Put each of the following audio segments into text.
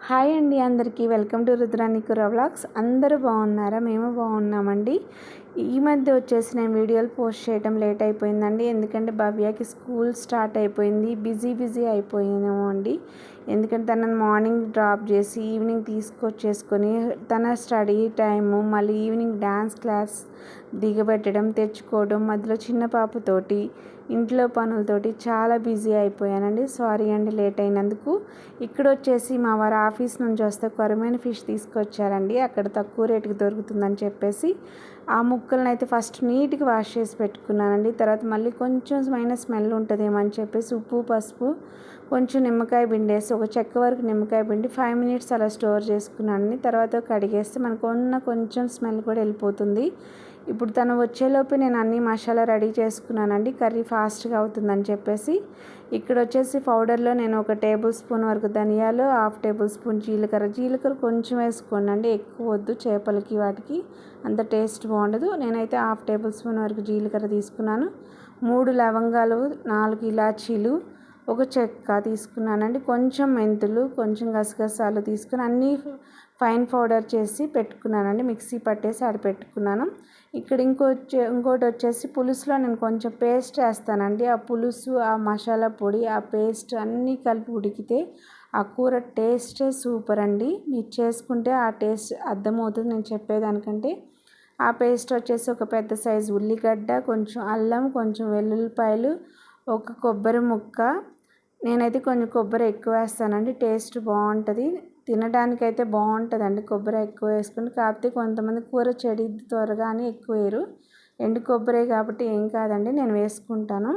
Hi అండి, అందరికీ welcome to Rudrani కూర వ్లాగ్స్. అందరూ బాగున్నారా? మేము బాగున్నామండి. ఈ మధ్య వచ్చేసి నేను వీడియోలు పోస్ట్ చేయడం లేట్ అయిపోయిందండి. ఎందుకంటే భవ్యకి స్కూల్ స్టార్ట్ అయిపోయింది. బిజీ అయిపోయినాము అండి. ఎందుకంటే తనని మార్నింగ్ డ్రాప్ చేసి ఈవినింగ్ తీసుకొచ్చేసుకొని తన స్టడీ టైము, మళ్ళీ ఈవినింగ్ డ్యాన్స్ క్లాస్ దిగబెట్టడం, తెచ్చుకోవడం, మధ్యలో చిన్న పాపతోటి ఇంట్లో పనులతోటి చాలా బిజీ అయిపోయానండి. సారీ అండి లేట్ అయినందుకు. ఇక్కడ వచ్చేసి మా వారు ఆఫీస్ నుంచి వస్తే కొరమైన ఫిష్ తీసుకొచ్చారండి. అక్కడ తక్కువ రేటుకి దొరుకుతుందని చెప్పేసి ఆ ముక్కలను అయితే ఫస్ట్ నీట్గా వాష్ చేసి పెట్టుకున్నానండి. తర్వాత మళ్ళీ కొంచెం స్మెల్ ఉంటుందేమో అని చెప్పేసి ఉప్పు, పసుపు, కొంచెం నిమ్మకాయ పిండేసి ఒక చెక్క వరకు నిమ్మకాయ పిండి 5 మినిట్స్ అలా స్టోర్ చేసుకున్నాను. తర్వాత కడిగేస్తే మనకు కొంచెం స్మెల్ కూడా వెళ్ళిపోతుంది. ఇప్పుడు తను వచ్చేలోపు నేను అన్ని మసాలా రెడీ చేసుకున్నానండి. కర్రీ ఫాస్ట్గా అవుతుందని చెప్పేసి ఇక్కడ వచ్చేసి పౌడర్లో నేను 1 టేబుల్ స్పూన్ వరకు ధనియాలు, 1/2 టేబుల్ స్పూన్ జీలకర్ర కొంచెం వేసుకోండి, ఎక్కువ వద్దు. చేపలకి వాటికి అంత టేస్ట్ బాగుండదు. నేనైతే 1/2 టేబుల్ స్పూన్ వరకు జీలకర్ర తీసుకున్నాను. 3 లవంగాలు, 4 ఇలాచీలు, 1 చెక్క తీసుకున్నానండి. కొంచెం మెంతులు, కొంచెం గసగసాలు తీసుకుని అన్నీ ఫైన్ పౌడర్ చేసి పెట్టుకున్నానండి. మిక్సీ పట్టేసి ఆడ పెట్టుకున్నాను. ఇక్కడ ఇంకోటి వచ్చేసి పులుసులో నేను కొంచెం పేస్ట్ వేస్తానండి. ఆ పులుసు, ఆ మసాలా పొడి, ఆ పేస్ట్ అన్నీ కలిపి ఉడికితే ఆ కూర టేస్టే సూపర్ అండి. మీరు చేసుకుంటే ఆ టేస్ట్ అర్థమవుతుంది నేను చెప్పేదానికంటే. ఆ పేస్ట్ వచ్చేసి ఒక పెద్ద సైజు ఉల్లిగడ్డ, కొంచెం అల్లం, కొంచెం వెల్లుల్లిపాయలు, 1 కొబ్బరి ముక్క. నేనైతే కొంచెం కొబ్బరి ఎక్కువ వేస్తానండి, టేస్ట్ బాగుంటుంది. తినడానికైతే బాగుంటుందండి కొబ్బరి ఎక్కువ వేసుకుని. కాకపోతే కొంతమంది కూర చెడిద్ది త్వరగా అని ఎక్కువ వేయరు. ఎండు కొబ్బరే కాబట్టి ఏం కాదండి, నేను వేసుకుంటాను.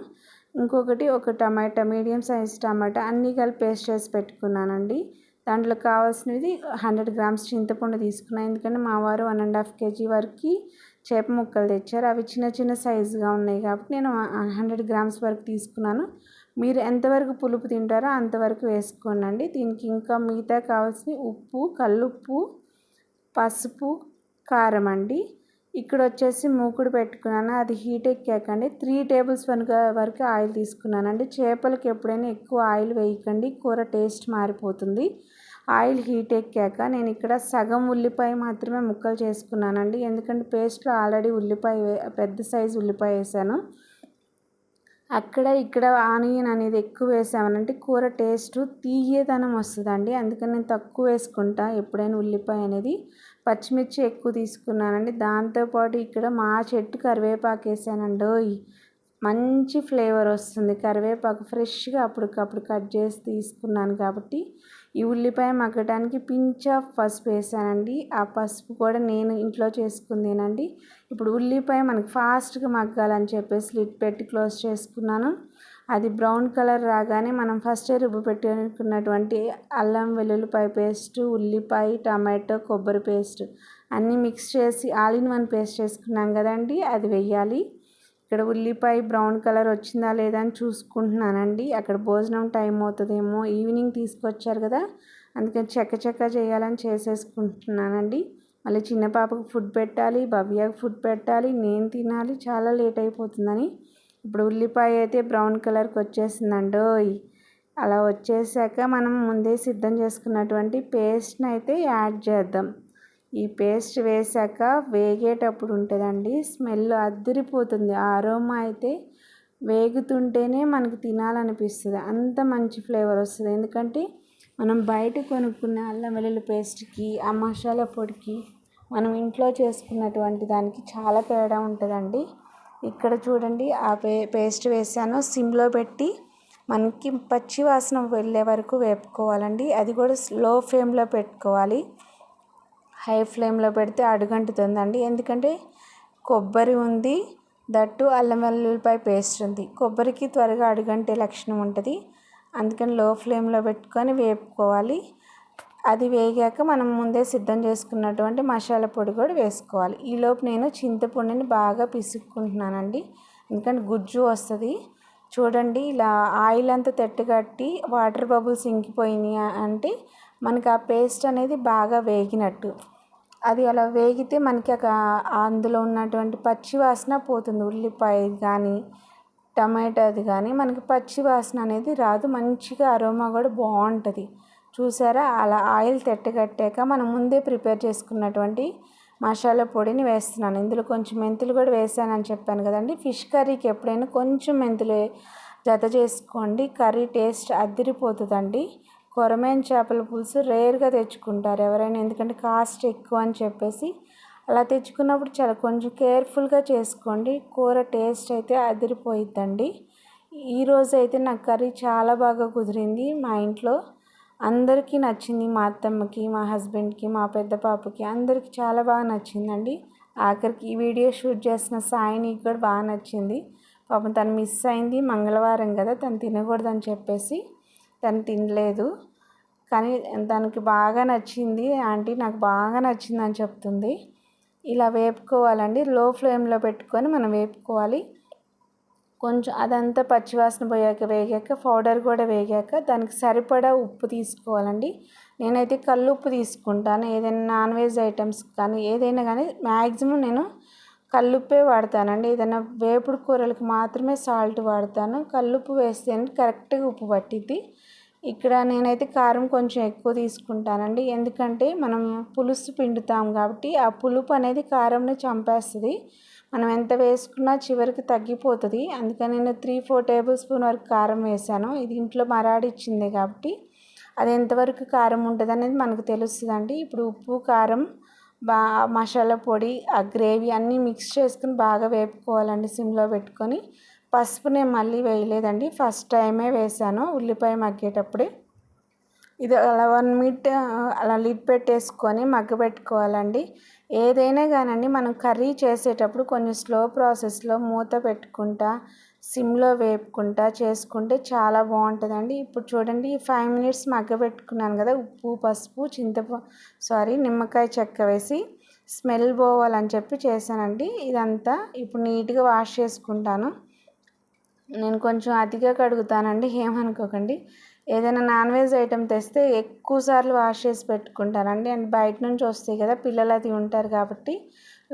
ఇంకొకటి 1 టమాటా, మీడియం సైజ్ టమాటా అన్నీ కలిపి పేస్ట్ చేసి పెట్టుకున్నానండి. దాంట్లో కావాల్సినది 100 గ్రామ్స్ చింతపండు తీసుకున్నాను. ఎందుకంటే మా వారు 1.5 కేజీ వరకు చేప ముక్కలు తెచ్చారు. అవి చిన్న సైజుగా ఉన్నాయి కాబట్టి నేను 100 గ్రామ్స్ వరకు తీసుకున్నాను. మీరు ఎంతవరకు పులుపు తింటారో అంతవరకు వేసుకోండి. దీనికి ఇంకా మిగతా కావాల్సిన ఉప్పు, కల్లుప్పు, పసుపు, కారం అండి. ఇక్కడ వచ్చేసి మూకుడు పెట్టుకున్నాను. అది హీట్ ఎక్కాకండి 3 టేబుల్ స్పూన్ వరకు ఆయిల్ తీసుకున్నానండి. చేపలకి ఎప్పుడైనా ఎక్కువ ఆయిల్ వేయకండి, కూర టేస్ట్ మారిపోతుంది. ఆయిల్ హీట్ ఎక్కాక నేను ఇక్కడ సగం ఉల్లిపాయ మాత్రమే ముక్కలు చేసుకున్నానండి. ఎందుకంటే పేస్ట్లో ఆల్రెడీ పెద్ద సైజు ఉల్లిపాయ వేసాను. ఇక్కడ ఆనియన్ అనేది ఎక్కువ వేసామనంటే కూర టేస్ట్ తీయదనం వస్తుందండి. అందుకని నేను తక్కువ వేసుకుంటా ఎప్పుడైనా ఉల్లిపాయ అనేది. పచ్చిమిర్చి ఎక్కువ తీసుకున్నానండి. దాంతోపాటు ఇక్కడ మా చెట్టు కరివేపాకు వేసానండి. మంచి ఫ్లేవర్ వస్తుంది. కరివేపాకు ఫ్రెష్గా అప్పటికప్పుడు కట్ చేసి తీసుకున్నాను కాబట్టి. ఈ ఉల్లిపాయ మగ్గడానికి పించ్ ఆఫ్ పసుపు వేసానండి. ఆ పసుపు కూడా నేను ఇంట్లో చేసుకుందేనండి. ఇప్పుడు ఉల్లిపాయ మనకి ఫాస్ట్గా మగ్గాలని చెప్పేసి లిడ్ పెట్టి క్లోజ్ చేసుకున్నాను. అది బ్రౌన్ కలర్ రాగానే మనం ఫస్టే రుబ్బు పెట్టుకున్నటువంటి అల్లం వెల్లుల్లిపాయ పేస్ట్, ఉల్లిపాయ, టమాటో, కొబ్బరి పేస్ట్ అన్నీ మిక్స్ చేసి ఆల్ ఇన్ వన్ పేస్ట్ చేసుకున్నాం కదండి, అది వెయ్యాలి. ఇక్కడ ఉల్లిపాయ బ్రౌన్ కలర్ వచ్చిందా లేదా అని చూసుకుంటున్నానండి. అక్కడ భోజనం టైం అవుతుందేమో, ఈవినింగ్ తీసుకొచ్చారు కదా అందుకని చెక్క చేయాలని చేసేసుకుంటున్నానండి. మళ్ళీ చిన్న పాపకు ఫుడ్ పెట్టాలి, భవ్యకు ఫుడ్ పెట్టాలి, నేను తినాలి, చాలా లేట్ అయిపోతుందని. ఇప్పుడు ఉల్లిపాయ అయితే బ్రౌన్ కలర్కి వచ్చేసిందండి. అలా వచ్చేసాక మనం ముందే సిద్ధం చేసుకున్నటువంటి పేస్ట్ని అయితే యాడ్ చేద్దాం. ఈ పేస్ట్ వేసాక వేగేటప్పుడు ఉంటుందండి, స్మెల్ అదిరిపోతుంది. ఆ అరోమా అయితే వేగుతుంటేనే మనకు తినాలనిపిస్తుంది, అంత మంచి ఫ్లేవర్ వస్తుంది. ఎందుకంటే మనం బయట కొనుక్కున్న అల్లం వెల్లుల్లి పేస్ట్కి, ఆ మసాలా పొడికి, మనం ఇంట్లో చేసుకున్నటువంటి దానికి చాలా తేడా ఉంటుందండి. ఇక్కడ చూడండి, ఆ పేస్ట్ వేసాను. సిమ్లో పెట్టి మనకి పచ్చి వాసన వెళ్ళే వరకు వేపుకోవాలండి. అది కూడా లో ఫ్లేమ్లో పెట్టుకోవాలి. హై ఫ్లేమ్లో పెడితే అడుగంటుతుందండి. ఎందుకంటే కొబ్బరి ఉంది, దట్టు అల్లం వెల్లుల్లిపాయ పేస్ట్ ఉంది. కొబ్బరికి త్వరగా అడుగంటే లక్షణం ఉంటుంది. అందుకని లో ఫ్లేమ్లో పెట్టుకొని వేపుకోవాలి. అది వేగాక మనం ముందే సిద్ధం చేసుకున్నటువంటి మసాలా పొడి కూడా వేసుకోవాలి. ఈలోపు నేను చింతపండుని బాగా పిసుక్కుంటున్నానండి, ఎందుకంటే గుజ్జు వస్తుంది. చూడండి, ఇలా ఆయిల్ అంతా తెట్టుకట్టి వాటర్ బబుల్స్ ఇంకిపోయినాయి అంటే మనకి ఆ పేస్ట్ అనేది బాగా వేగినట్టు. అది అలా వేగితే మనకి అందులో ఉన్నటువంటి పచ్చి వాసన పోతుంది. ఉల్లిపాయ కానీ టమాటాది కానీ మనకి పచ్చి వాసన అనేది రాదు. మంచిగా అరోమా కూడా బాగుంటుంది. చూసారా, అలా ఆయిల్ తెట్టగట్టాక మనం ముందే ప్రిపేర్ చేసుకున్నటువంటి మసాలా పొడిని వేస్తున్నాను. ఇందులో కొంచెం మెంతులు కూడా వేసానని చెప్పాను కదండి. ఫిష్ కర్రీకి ఎప్పుడైనా కొంచెం మెంతులు జత చేసుకోండి, కర్రీ టేస్ట్ అదిరిపోతుందండి. కొరమేను చేపల పులుసు రేర్గా తెచ్చుకుంటారు ఎవరైనా, ఎందుకంటే కాస్ట్ ఎక్కువ అని చెప్పేసి. అలా తెచ్చుకున్నప్పుడు చాలా కొంచెం కేర్ఫుల్గా చేసుకోండి, కూర టేస్ట్ అయితే అదిరిపోయిద్దండి. ఈరోజు అయితే నాకు కర్రీ చాలా బాగా కుదిరింది. మా ఇంట్లో అందరికీ నచ్చింది. మా అత్తమ్మకి, మా హస్బెండ్కి, మా పెద్ద పాపకి అందరికీ చాలా బాగా నచ్చిందండి. ఆఖరికి ఈ వీడియో షూట్ చేసిన సాయినికి కూడా బాగా నచ్చింది. పాపం తను మిస్ అయింది, మంగళవారం కదా, తను తినకూడదని చెప్పేసి తను తినలేదు. కానీ తనకి బాగా నచ్చింది, ఆంటీ నాకు బాగా నచ్చిందని చెప్తుంది. ఇలా వేపుకోవాలండి, లో ఫ్లేమ్లో పెట్టుకొని మనం వేపుకోవాలి. కొంచెం అదంతా పచ్చివాసన పోయాక వేగాక పౌడర్ కూడా వేగాక దానికి సరిపడా ఉప్పు తీసుకోవాలండి. నేనైతే కల్లుప్పు తీసుకుంటాను, ఏదైనా నాన్ వెజ్ ఐటమ్స్ కానీ ఏదైనా కానీ మ్యాక్సిమం నేను కల్లుప్పే వాడతానండి. ఏదైనా వేపుడు కూరలకు మాత్రమే సాల్ట్ వాడతాను. కల్లుప్పు వేస్తేనే కరెక్ట్గా ఉప్పు పట్టిద్ది. ఇక్కడ నేనైతే కారం కొంచెం ఎక్కువ తీసుకుంటానండి, ఎందుకంటే మనం పులుసు పిండుతాం కాబట్టి ఆ పులుపు అనేది కారంని చంపేస్తుంది. మనం ఎంత వేసుకున్నా చివరికి తగ్గిపోతుంది. అందుకని నేను 3-4 టేబుల్ స్పూన్ వరకు కారం వేసాను. ఇది ఇంట్లో మరాడిచ్చిందే కాబట్టి అది ఎంతవరకు కారం ఉంటుంది అనేది మనకు తెలుస్తుందండి. ఇప్పుడు ఉప్పు, కారం, మసాలా పొడి, ఆ గ్రేవీ అన్నీ మిక్స్ చేసుకుని బాగా వేపుకోవాలండి సిమ్లో పెట్టుకొని. పసుపు నేను మళ్ళీ వేయలేదండి, ఫస్ట్ టైమే వేసాను ఉల్లిపాయ మగ్గేటప్పుడే. ఇది అలా 1 మినిట్ అలా లిడ్ పెట్టేసుకొని మగ్గబెట్టుకోవాలండి. ఏదైనా కానండి మనం కర్రీ చేసేటప్పుడు కొంచెం స్లో ప్రాసెస్లో మూత పెట్టుకుంటా సిమ్లో వేపుకుంటా చేసుకుంటే చాలా బాగుంటుందండి. ఇప్పుడు చూడండి, 5 మినిట్స్ మగ్గబెట్టుకున్నాను కదా, ఉప్పు, పసుపు, నిమ్మకాయ చెక్క వేసి స్మెల్ పోవాలని చెప్పి చేశానండి ఇదంతా. ఇప్పుడు నీట్గా వాష్ చేసుకుంటాను. నేను కొంచెం అతిగా కడుగుతానండి, ఏమనుకోకండి. ఏదైనా నాన్ వెజ్ ఐటెం తెస్తే ఎక్కువ సార్లు వాష్ చేసి పెట్టుకుంటానండి. అండ్ బయట నుంచి వస్తాయి కదా, పిల్లలు అది ఉంటారు కాబట్టి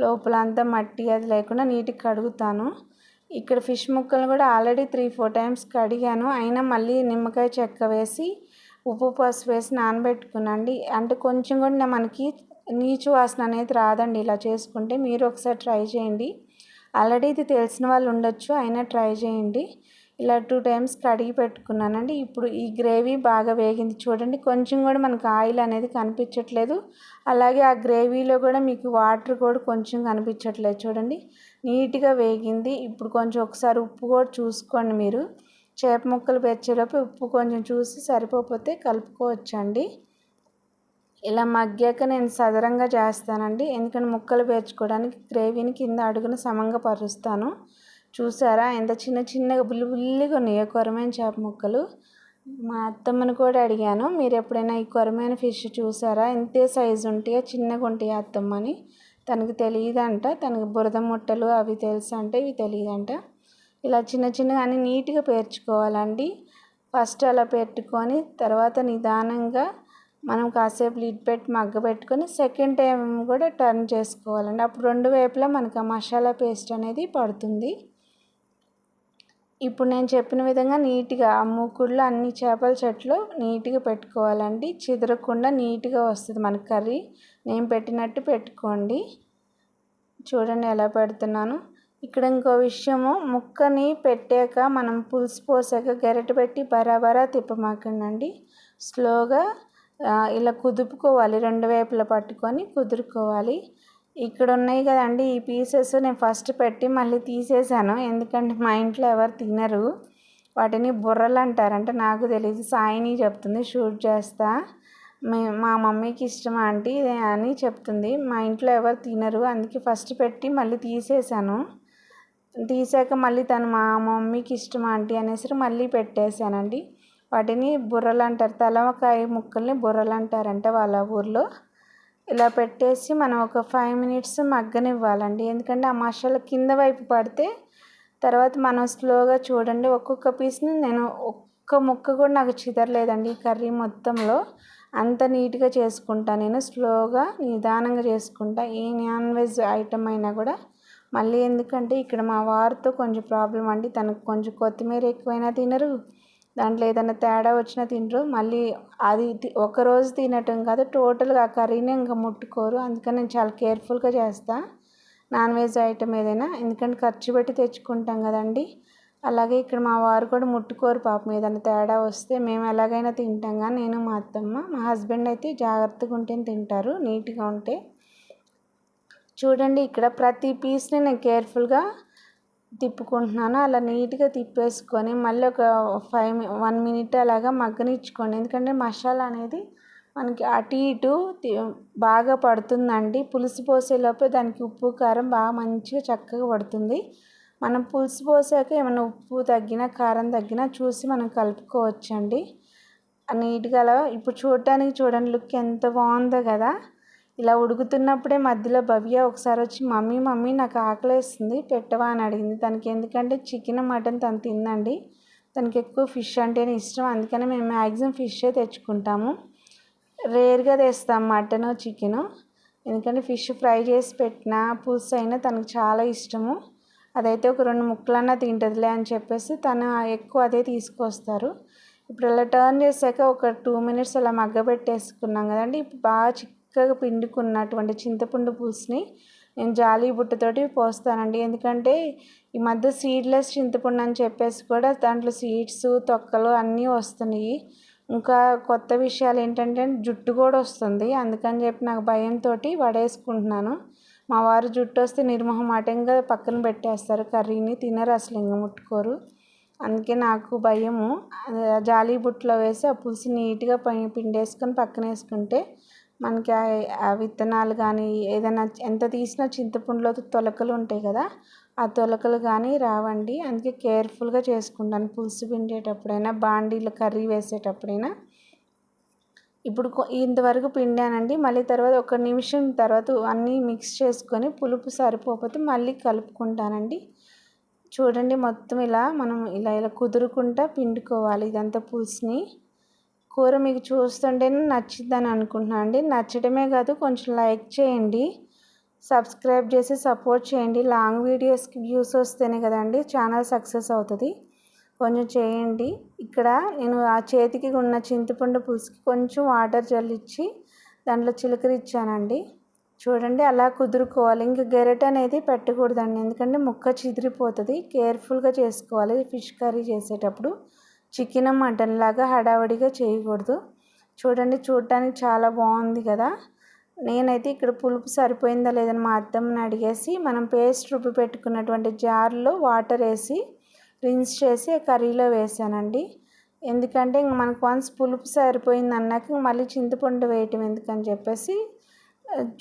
లోపల అంతా మట్టి అది లేకుండా నీట్గా కడుగుతాను. ఇక్కడ ఫిష్ ముక్కలు కూడా ఆల్రెడీ 3-4 టైమ్స్ కడిగాను, అయినా మళ్ళీ నిమ్మకాయ చెక్క వేసి ఉప్పు, పసుపు వేసి నానబెట్టుకున్నాండి. అంటే కొంచెం కూడా మనకి నీచు వాసన అనేది రాదండి ఇలా చేసుకుంటే. మీరు ఒకసారి ట్రై చేయండి. ఆల్రెడీ ఇది తెలిసిన వాళ్ళు ఉండొచ్చు, అయినా ట్రై చేయండి. ఇలా 2 టైమ్స్ కడిగి పెట్టుకున్నానండి. ఇప్పుడు ఈ గ్రేవీ బాగా వేగింది చూడండి, కొంచెం కూడా మనకు ఆయిల్ అనేది కనిపించట్లేదు. అలాగే ఆ గ్రేవీలో కూడా మీకు వాటర్ కూడా కొంచెం కనిపించట్లేదు చూడండి, నీట్గా వేగింది. ఇప్పుడు కొంచెం ఒకసారి ఉప్పు కూడా చూసుకోండి మీరు. చేప ముక్కలు పెంచేలోపు ఉప్పు కొంచెం చూసి సరిపోతే కలుపుకోవచ్చండి. ఇలా మగ్గాక నేను సదరంగా చేస్తానండి, ఎందుకంటే ముక్కలు పేర్చుకోవడానికి గ్రేవీని కింద అడుగున సమంగా పరుస్తాను. చూసారా ఎంత చిన్న చిన్నగా బుల్లిగా ఉన్నాయో కొరమైన చేప ముక్కలు. మా అత్తమ్మను కూడా అడిగాను, మీరు ఎప్పుడైనా ఈ కొరమైన ఫిష్ చూసారా, ఇంతే సైజు ఉంటాయో, చిన్నగా ఉంటాయో అత్తమ్మ అని. తనకు తెలియదంట, తనకు బురద ముట్టలు అవి తెలుసు అంటే ఇవి తెలియదంట. ఇలా చిన్న చిన్నగా అన్ని నీట్గా పేర్చుకోవాలండి. ఫస్ట్ అలా పెట్టుకొని తర్వాత నిదానంగా మనం కాసేపు లిడ్ పెట్టి మగ్గబెట్టుకొని సెకండ్ టైం కూడా టర్న్ చేసుకోవాలండి. అప్పుడు 2 వైపులా మనకు ఆ మసాలా పేస్ట్ అనేది పడుతుంది. ఇప్పుడు నేను చెప్పిన విధంగా నీట్గా ఆ మూకుడులో అన్ని చేపల చెట్లు నీట్గా పెట్టుకోవాలండి, చెదరకుండా నీట్గా వస్తుంది మన కర్రీ. నేను పెట్టినట్టు పెట్టుకోండి. చూడండి ఎలా పెడుతున్నాను. ఇక్కడ ఇంకో విషయము, ముక్కని పెట్టాక మనం పులుసు పోసాక గరిటె పెట్టి బరాబరా తిప్పమాకండి, స్లోగా ఇలా కుదుపుకోవాలి, 2 వైపులా పట్టుకొని కుదురుకోవాలి. ఇక్కడ ఉన్నాయి కదండి ఈ పీసెస్, నేను ఫస్ట్ పెట్టి మళ్ళీ తీసేసాను, ఎందుకంటే మా ఇంట్లో ఎవరు తినరు. వాటిని బుర్రలు అంటారంటే నాకు తెలియదు, సాయిని చెప్తుంది షూట్ చేస్తా. మా మమ్మీకి ఇష్టం ఆంటీ అని చెప్తుంది. మా ఇంట్లో ఎవరు తినరు, అందుకే ఫస్ట్ పెట్టి మళ్ళీ తీసేసాను. తీసాక మళ్ళీ తను మా మమ్మీకి ఇష్టం ఆంటీ అనేసి మళ్ళీ పెట్టేశానండి. వాటిని బుర్రలు అంటారు, తలకాయ ముక్కల్ని బుర్రలు అంటారంట వాళ్ళ ఊర్లో. ఇలా పెట్టేసి మనం ఒక 5 మినిట్స్ మగ్గనివ్వాలండి, ఎందుకంటే ఆ మసాలా కింద వైపు పడితే తర్వాత మనం స్లోగా చూడండి, ఒక్కొక్క పీస్ని నేను ఒక్క ముక్క కూడా నాకు చిదరలేదండి ఈ కర్రీ మొత్తంలో. అంత నీట్గా చేసుకుంటా నేను, స్లోగా నిదానంగా చేసుకుంటా ఏ నాన్ వెజ్ ఐటమ్ అయినా కూడా. మళ్ళీ ఎందుకంటే ఇక్కడ మా వారితో కొంచెం ప్రాబ్లం అండి, తనకు కొంచెం కొత్తిమీర ఎక్కువైనా తినరు, దాంట్లో ఏదైనా తేడా వచ్చినా తినరు. మళ్ళీ అది ఒకరోజు తినటం కాదు, టోటల్గా ఆ కర్రీని ఇంకా ముట్టుకోరు. అందుకని నేను చాలా కేర్ఫుల్గా చేస్తాను నాన్ వెజ్ ఐటమ్ ఏదైనా, ఎందుకంటే ఖర్చు పెట్టి తెచ్చుకుంటాం కదండి. అలాగే ఇక్కడ మా వారు కూడా ముట్టుకోరు పాపం, ఏదైనా తేడా వస్తే. మేము ఎలాగైనా తింటాం కానీ నేను మా అత్తమ్మ. మా హస్బెండ్ అయితే జాగ్రత్తగా ఉంటేనే తింటారు, నీట్గా ఉంటే. చూడండి ఇక్కడ ప్రతి పీస్ని నేను కేర్ఫుల్గా తిప్పుకుంటున్నాను. అలా నీట్గా తిప్పేసుకొని మళ్ళీ ఒక 1 మినిట్ అలాగా మగ్గనిచ్చుకోండి. ఎందుకంటే మసాలా అనేది మనకి అటు ఇటు బాగా పడుతుందండి. పులుసు పోసేలోపే దానికి ఉప్పు కారం బాగా మంచిగా చక్కగా పడుతుంది. మనం పులుసు పోసాక ఏమైనా ఉప్పు తగ్గినా కారం తగ్గినా చూసి మనం కలుపుకోవచ్చండి. నీట్గా అలా ఇప్పుడు చూడటానికి చూడండి లుక్ ఎంత బాగుందో కదా. ఇలా ఉడుకుతున్నప్పుడే మధ్యలో భవ్య ఒకసారి వచ్చి మమ్మీ నాకు ఆకలేస్తుంది పెట్టవా అని అడిగింది. తనకి ఎందుకంటే చికెన్ మటన్ తను తిందండి, తనకి ఎక్కువ ఫిష్ అంటేనే ఇష్టం. అందుకని మేము మ్యాక్సిమం ఫిషే తెచ్చుకుంటాము, రేర్గా తెస్తాం మటను చికెను. ఎందుకంటే ఫిష్ ఫ్రై చేసి పెట్టినా పులుసు అయినా తనకు చాలా ఇష్టము. అదైతే ఒక 2 ముక్కలన్నా తింటుందిలే అని చెప్పేసి తను ఎక్కువ అదే తీసుకొస్తారు. ఇప్పుడు ఇలా టర్న్ చేశాక ఒక 2 మినిట్స్ అలా మగ్గబెట్టేసుకున్నాం కదండి. ఇప్పుడు బాగా చిక్కగా పిండుకున్నటువంటి చింతపండు పులుసుని నేను జాలి బుట్టతోటి పోస్తానండి. ఎందుకంటే ఈ మధ్య సీడ్లెస్ చింతపండు అని చెప్పేసి కూడా దాంట్లో సీడ్స్ తొక్కలు అన్నీ వస్తున్నాయి. ఇంకా కొత్త విషయాలు ఏంటంటే జుట్టు కూడా వస్తుంది. అందుకని చెప్పి నాకు భయంతో పడేసుకుంటున్నాను. మా వారు జుట్టు వస్తే నిర్మోహమాటంగా పక్కన పెట్టేస్తారు, కర్రీని తినరు, అసలు ఇంక ముట్టుకోరు. అందుకే నాకు భయము. జాలి బుట్టలో వేసి ఆ పులుసు నీట్గా పిండేసుకొని పక్కన వేసుకుంటే మనకి ఆ విత్తనాలు కానీ ఏదైనా ఎంత తీసినా చింతపండులో తొలకలు ఉంటాయి కదా, ఆ తొలకలు కానీ రావండి. అందుకే కేర్ఫుల్గా చేసుకుంటాను పులుసు పిండేటప్పుడైనా బాండీలో కర్రీ వేసేటప్పుడైనా. ఇప్పుడు ఇంతవరకు పిండానండి. మళ్ళీ తర్వాత 1 నిమిషం తర్వాత అన్నీ మిక్స్ చేసుకొని పులుపు సరిపోకపోతే మళ్ళీ కలుపుకుంటానండి. చూడండి మొత్తం ఇలా మనం ఇలా కుదురుకుంటా పిండుకోవాలి ఇదంతా పులుసుని. కూర మీకు చూస్తుంటేనే నచ్చిందని అనుకుంటున్నాను అండి. నచ్చడమే కాదు కొంచెం లైక్ చేయండి, సబ్స్క్రైబ్ చేసి సపోర్ట్ చేయండి. లాంగ్ వీడియోస్కి వ్యూస్ వస్తేనే కదండి ఛానల్ సక్సెస్ అవుతుంది. కొంచెం చేయండి. ఇక్కడ నేను ఆ చేతికి ఉన్న చింతపండు పులుసుకి కొంచెం వాటర్ చల్లించి దాంట్లో చిలకర ఇచ్చానండి. చూడండి అలా కుదురుకోవాలి. ఇంకా గెరెట్ అనేది పెట్టకూడదండి, ఎందుకంటే ముక్క చిదిరిపోతుంది. కేర్ఫుల్గా చేసుకోవాలి ఫిష్ కర్రీ చేసేటప్పుడు. చికెన్ మటన్ లాగా హడావడిగా చేయకూడదు. చూడండి చూడటానికి చాలా బాగుంది కదా. నేనైతే ఇక్కడ పులుపు సరిపోయిందా లేదని మా అత్తమ్మని అడిగేసి మనం పేస్ట్ రుబ్బి పెట్టుకున్నటువంటి జార్లో వాటర్ వేసి రిన్స్ చేసి కర్రీలో వేసానండి. ఎందుకంటే ఇంక మనకు వన్స్ పులుపు సరిపోయింది అన్నాక మళ్ళీ చింతపండు వేయటం ఎందుకని చెప్పేసి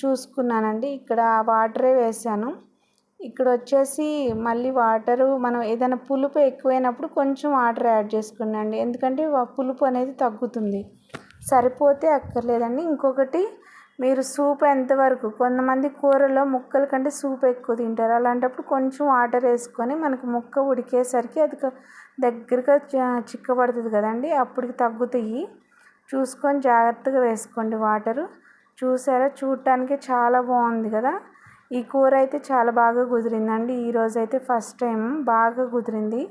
చూసుకున్నానండి. ఇక్కడ వాటరే వేసాను. ఇక్కడ వచ్చేసి మళ్ళీ వాటరు మనం ఏదైనా పులుపు ఎక్కువైనప్పుడు కొంచెం వాటర్ యాడ్ చేసుకున్నాండి, ఎందుకంటే పులుపు అనేది తగ్గుతుంది. సరిపోతే అక్కర్లేదండి. ఇంకొకటి, మీరు సూప్ ఎంతవరకు, కొంతమంది కూరలో ముక్కల కంటే సూప్ ఎక్కువ తింటారు. అలాంటప్పుడు కొంచెం వాటర్ వేసుకొని మనకు ముక్క ఉడికేసరికి అది దగ్గరగా చిక్కబడుతుంది కదండి, అప్పటికి తగ్గుతాయి. చూసుకొని జాగ్రత్తగా వేసుకోండి వాటరు. చూసారా చూడటానికి చాలా బాగుంది కదా. ఈ కూర అయితే చాలా బాగా కుదిరిందండి. ఈరోజైతే ఫస్ట్ టైం బాగా కుదిరింది.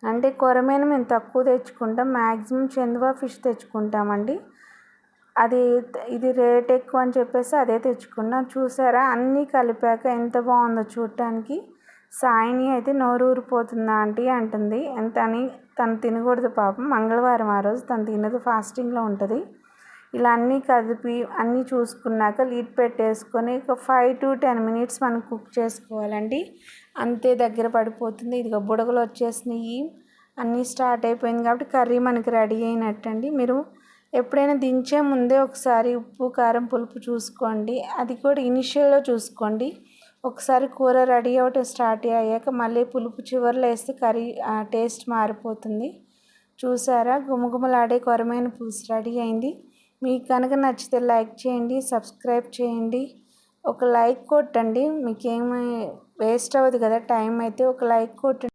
అంటే కొరమేను మేము తక్కువ తెచ్చుకుంటాం, మ్యాక్సిమం చందువా ఫిష్ తెచ్చుకుంటామండి. ఇది రేట్ ఎక్కువ అని చెప్పేసి అదే తెచ్చుకున్నాం. చూసారా అన్నీ కలిపాక ఎంత బాగుందో చూడటానికి. సాయిని అయితే నోరూరిపోతుందా ఆంటీ అంటుంది. ఎంత అని తను తినకూడదు పాపం, మంగళవారం ఆ రోజు తను తినదు, ఫాస్టింగ్లో ఉంటుంది. ఇలా అన్నీ కదిపి అన్నీ చూసుకున్నాక లిడ్ పెట్టేసుకొని ఒక 5 to 10 మినిట్స్ మనం కుక్ చేసుకోవాలండి. అంతే దగ్గర పడిపోతుంది. ఇదిగో బుడగలు వచ్చేసినాయి, అన్నీ స్టార్ట్ అయిపోయింది కాబట్టి కర్రీ మనకి రెడీ అయినట్టండి. మీరు ఎప్పుడైనా దించే ముందే ఒకసారి ఉప్పు కారం పులుపు చూసుకోండి, అది కూడా ఇనిషియల్లో చూసుకోండి. ఒకసారి కూర రెడీ అవటం స్టార్ట్ అయ్యాక మళ్ళీ పులుపు చివర్లో వేస్తే కర్రీ టేస్ట్ మారిపోతుంది. చూసారా గుమగుమలాడే కొరమైన పులుసు రెడీ అయింది. మీకు కనుక నచ్చితే లైక్ చేయండి, సబ్స్క్రైబ్ చేయండి. ఒక లైక్ కొట్టండి, మీకేమీ వేస్ట్ అవ్వదు కదా టైం అయితే. ఒక లైక్ కొట్టండి.